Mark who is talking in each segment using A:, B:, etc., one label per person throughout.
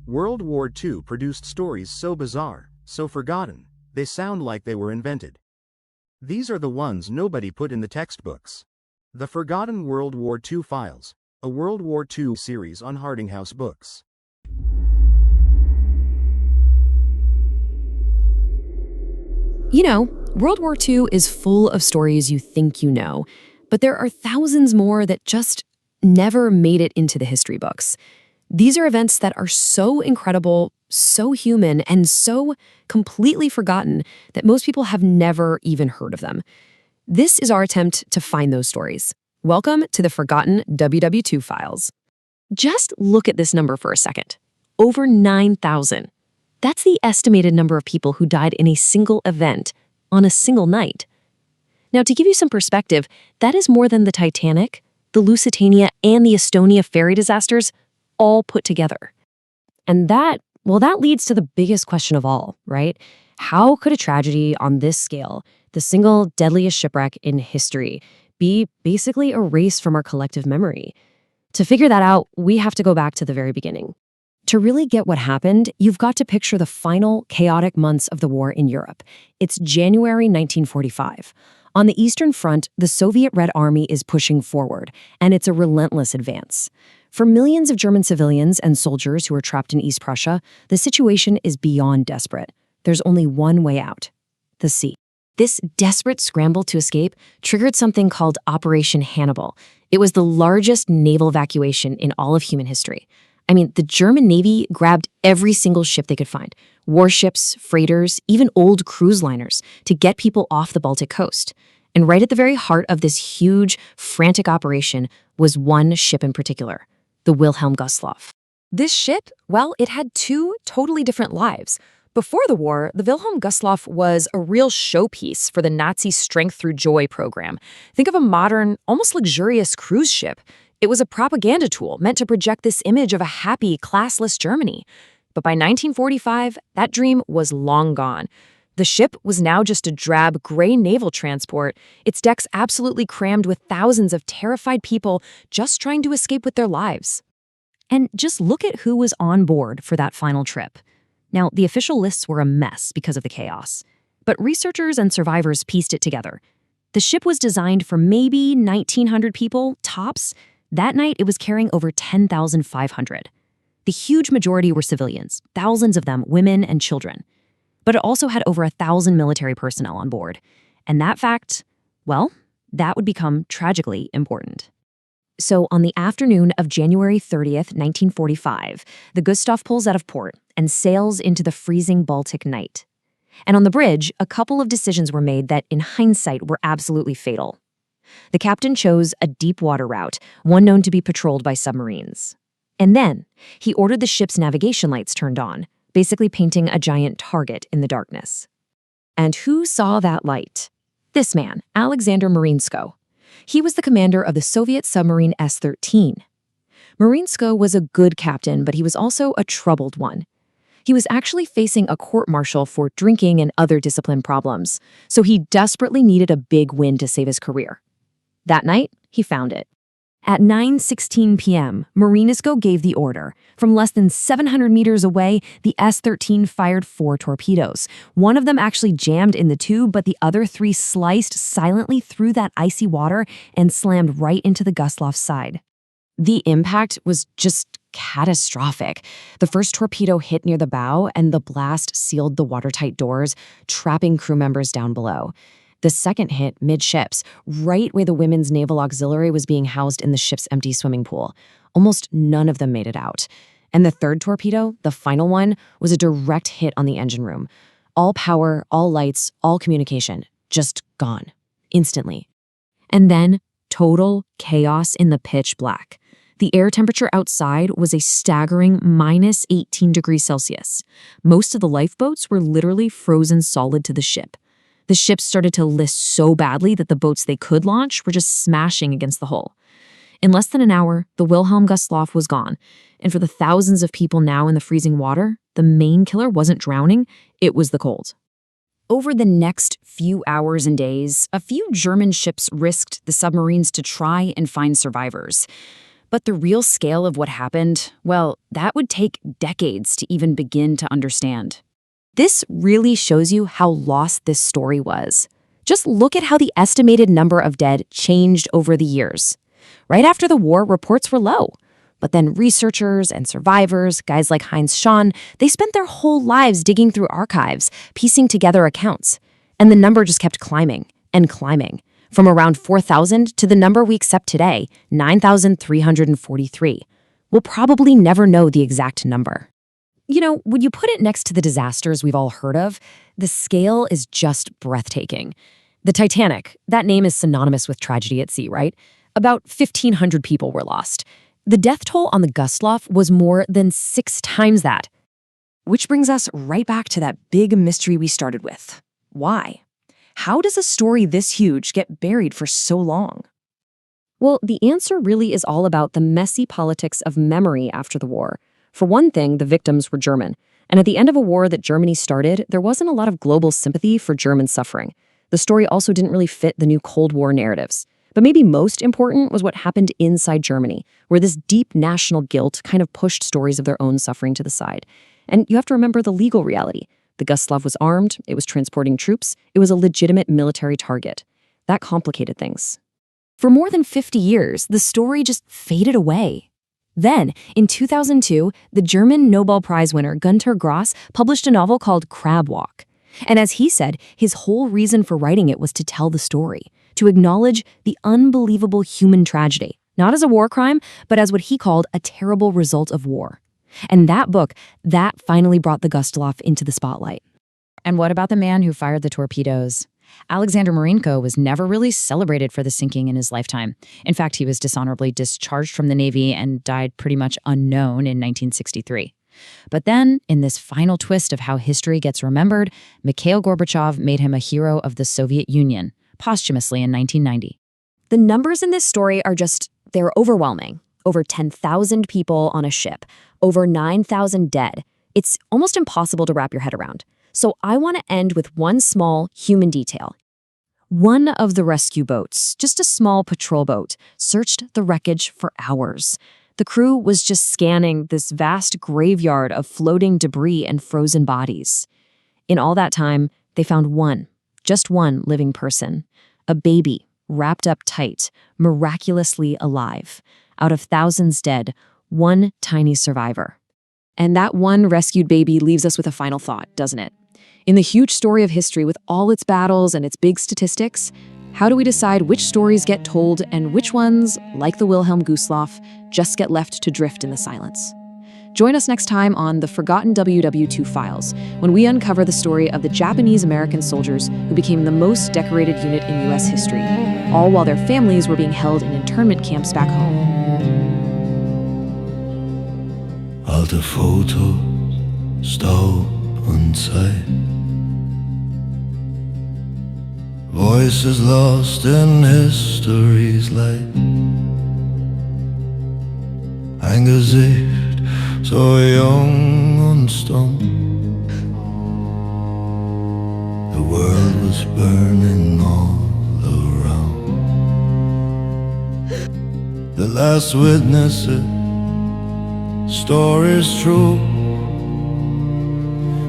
A: World War II produced stories so bizarre, so forgotten, they sound like they were invented. These are the ones nobody put in the textbooks. The Forgotten World War II Files, a World War II series on Hardinghaus books.
B: You know, World War II is full of stories you think you know, but there are thousands more that just never made it into the history books. These are events that are so incredible, so human, and so completely forgotten that most people have never even heard of them. This is our attempt to find those stories. Welcome to the Forgotten WW2 Files. Just look at this number for a second. Over 9,000. That's the estimated number of people who died in a single event on a single night. Now, to give you some perspective, that is more than the Titanic, the Lusitania, and the Estonia ferry disasters all put together. And that leads to the biggest question of all, right? How could a tragedy on this scale, the single deadliest shipwreck in history, be basically erased from our collective memory? To figure that out, we have to go back to the very beginning. To really get what happened, you've got to picture the final chaotic months of the war in Europe. It's January 1945. On the Eastern Front, the Soviet Red Army is pushing forward, and it's a relentless advance. For millions of German civilians and soldiers who are trapped in East Prussia, the situation is beyond desperate. There's only one way out: the sea. This desperate scramble to escape triggered something called Operation Hannibal. It was the largest naval evacuation in all of human history. I mean, the German Navy grabbed every single ship they could find, warships, freighters, even old cruise liners, to get people off the Baltic coast. And right at the very heart of this huge, frantic operation was one ship in particular, the Wilhelm Gustloff. This ship, well, it had two totally different lives. Before the war, the Wilhelm Gustloff was a real showpiece for the Nazi Strength Through Joy program. Think of a modern, almost luxurious cruise ship. It was a propaganda tool meant to project this image of a happy, classless Germany. But by 1945, that dream was long gone. The ship was now just a drab, gray naval transport, its decks absolutely crammed with thousands of terrified people just trying to escape with their lives. And just look at who was on board for that final trip. Now, the official lists were a mess because of the chaos, but researchers and survivors pieced it together. The ship was designed for maybe 1,900 people, tops. That night, it was carrying over 10,500. The huge majority were civilians, thousands of them women and children. But it also had over 1,000 military personnel on board. And that fact, well, that would become tragically important. So on the afternoon of January 30th, 1945, the Gustloff pulls out of port and sails into the freezing Baltic night. And on the bridge, a couple of decisions were made that, in hindsight, were absolutely fatal. The captain chose a deep water route, one known to be patrolled by submarines. And then, he ordered the ship's navigation lights turned on, basically painting a giant target in the darkness. And who saw that light? This man, Alexander Marinsko. He was the commander of the Soviet submarine S-13. Marinsko was a good captain, but he was also a troubled one. He was actually facing a court-martial for drinking and other discipline problems, so he desperately needed a big win to save his career. That night, he found it. At 9:16 p.m., Marinsko gave the order. From less than 700 meters away, the S-13 fired 4 torpedoes. One of them actually jammed in the tube, but the other 3 sliced silently through that icy water and slammed right into the Gustloff's side. The impact was just catastrophic. The first torpedo hit near the bow, and the blast sealed the watertight doors, trapping crew members down below. The second hit midships, right where the Women's Naval Auxiliary was being housed in the ship's empty swimming pool. Almost none of them made it out. And the third torpedo, the final one, was a direct hit on the engine room. All power, all lights, all communication, just gone. Instantly. And then, total chaos in the pitch black. The air temperature outside was a staggering minus 18 degrees Celsius. Most of the lifeboats were literally frozen solid to the ship. The ship started to list so badly that the boats they could launch were just smashing against the hull. In less than an hour, the Wilhelm Gustloff was gone, and for the thousands of people now in the freezing water, the main killer wasn't drowning, it was the cold. Over the next few hours and days, a few German ships risked the submarines to try and find survivors. But the real scale of what happened, well, that would take decades to even begin to understand. This really shows you how lost this story was. Just look at how the estimated number of dead changed over the years. Right after the war, reports were low. But then researchers and survivors, guys like Heinz Schahn, they spent their whole lives digging through archives, piecing together accounts. And the number just kept climbing and climbing, from around 4,000 to the number we accept today, 9,343. We'll probably never know the exact number. You know, when you put it next to the disasters we've all heard of, the scale is just breathtaking. The Titanic, that name is synonymous with tragedy at sea, right? About 1,500 people were lost. The death toll on the Gustloff was more than 6 times that. Which brings us right back to that big mystery we started with. Why? How does a story this huge get buried for so long? Well, the answer really is all about the messy politics of memory after the war. For one thing, the victims were German. And at the end of a war that Germany started, there wasn't a lot of global sympathy for German suffering. The story also didn't really fit the new Cold War narratives. But maybe most important was what happened inside Germany, where this deep national guilt kind of pushed stories of their own suffering to the side. And you have to remember the legal reality. The Gustloff was armed, it was transporting troops, it was a legitimate military target. That complicated things. For more than 50 years, the story just faded away. Then, in 2002, the German Nobel Prize winner Günter Grass published a novel called Crab Walk. And as he said, his whole reason for writing it was to tell the story, to acknowledge the unbelievable human tragedy, not as a war crime, but as what he called a terrible result of war. And that book, that finally brought the Gustloff into the spotlight. And what about the man who fired the torpedoes? Alexander Marinko was never really celebrated for the sinking in his lifetime. In fact, he was dishonorably discharged from the Navy and died pretty much unknown in 1963. But then, in this final twist of how history gets remembered, Mikhail Gorbachev made him a hero of the Soviet Union, posthumously in 1990. The numbers in this story are they're overwhelming. Over 10,000 people on a ship, over 9,000 dead. It's almost impossible to wrap your head around. So I want to end with one small human detail. One of the rescue boats, just a small patrol boat, searched the wreckage for hours. The crew was just scanning this vast graveyard of floating debris and frozen bodies. In all that time, they found just one living person, a baby wrapped up tight, miraculously alive. Out of thousands dead, one tiny survivor. And that one rescued baby leaves us with a final thought, doesn't it? In the huge story of history with all its battles and its big statistics, how do we decide which stories get told and which ones, like the Wilhelm Gustloff, just get left to drift in the silence? Join us next time on the Forgotten WW2 Files, when we uncover the story of the Japanese-American soldiers who became the most decorated unit in U.S. history, all while their families were being held in internment camps back home.
C: Alte Fotos, Staub und Zeit. Voices lost in history's light. Ein Gesicht so jung und stumm. The world was burning all around. The last witnesses, stories true.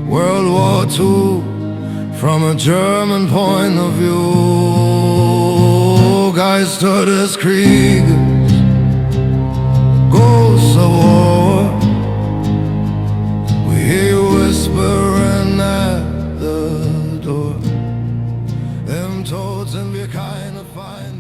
C: World War II from a German point of view. Geister des Krieges, ghosts of war. We hear you whispering at the door. Im Tod sind wir keine Feinde.